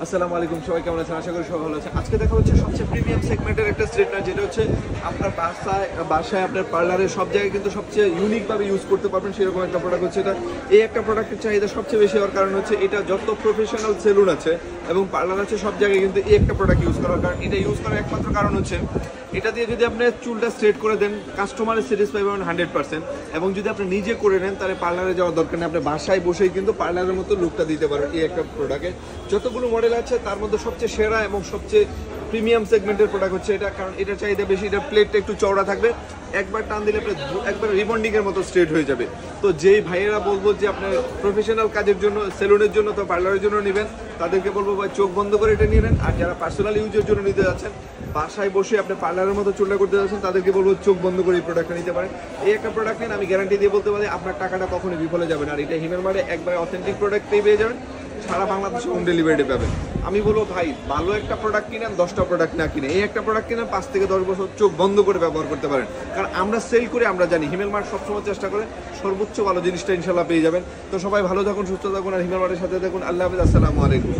আসসালামু আলাইকুম, সবাই কেমন আছেন? আশা করি সবাই ভালো আছে। আজকে দেখা হচ্ছে সবচেয়ে প্রিমিয়াম সেগমেন্টের একটা স্ট্রেটনার, যেটা হচ্ছে আপনার বাসায় আপনার পার্লারে সব জায়গায় কিন্তু সবচেয়ে ইউনিকভাবে ইউজ করতে পারবেন সেরকম একটা প্রোডাক্ট হচ্ছে এটা। এই একটা প্রোডাক্টের চাহিদা সবচেয়ে বেশি হওয়ার কারণ হচ্ছে এটা যত প্রফেশনাল সেলুন আছে এবং পার্লার আছে সব জায়গায় কিন্তু এই একটা প্রোডাক্ট ইউজ করার কারণ, এটা ইউজ করার একমাত্র কারণ হচ্ছে এটা দিয়ে যদি আপনি চুলটা স্ট্রেট করে দেন কাস্টমারের স্যাটিসফাই পাবেন 100%। এবং যদি আপনি নিজে করে নেন তাহলে পার্লারে যাওয়ার দরকার নেই, আপনি বাসায় বসেই কিন্তু পার্লারের মতো লুকটা দিতে পারেন এই একটা প্রোডাক্টে। যতগুলো মডেল আছে তার মধ্যে সবচেয়ে সেরা এবং সবচেয়ে প্রিমিয়াম সেগমেন্টের প্রোডাক্ট হচ্ছে এটা, কারণ এটা চাহিদা বেশি। এটা প্লেটটা একটু চওড়া থাকবে, একবার টান দিলে আপনি একবার রিবন্ডিং এর মতো স্ট্রেট হয়ে যাবে। তো যেই ভাইয়েরা বলবো যে আপনার প্রফেশনাল কাজের জন্য, সেলুনের জন্য, তো পার্লারের জন্য নেবেন, তাদেরকে বলবো ভাই চোখ বন্ধ করে এটা নিয়ে নেন। আর যারা পার্সোনাল ইউজের জন্য নিতে যাচ্ছেন, বাসায় বসে আপনি পার্লারের মতো চুলটা করতে যাচ্ছেন, তাদেরকে বলবো চোখ বন্ধ করে এই প্রোডাক্টটা নিতে পারেন। এই একটা প্রোডাক্ট নেন, আমি গ্যারান্টি দিয়ে বলতে পারি আপনার টাকাটা কখনোই বিফলে যাবে না। আর এটা হিমেল মার্টে একবার অথেন্টিক প্রোডাক্ট পেয়ে যাবেন, সারা বাংলাদেশে হোম ডেলিভারি পাবেন। আমি বলবো ভাই ভালো একটা প্রোডাক্ট কিনেন, 10টা প্রোডাক্ট না কিনে এই একটা প্রোডাক্ট কিনেন, 5 থেকে 10 বছর চোখ বন্ধ করে ব্যবহার করতে পারেন। কারণ আমরা সেল করে আমরা জানি হিমেল মার্ট সবসময় চেষ্টা করে সর্বোচ্চ ভালো জিনিসটা ইনশাল্লাহ পেয়ে যাবেন। তো সবাই ভালো থাকুন, সুস্থ থাকুন, আর হিমেল মার্টের সাথে থাকুন। আল্লাহ হাফেজ, আসসালামু আলাইকুম।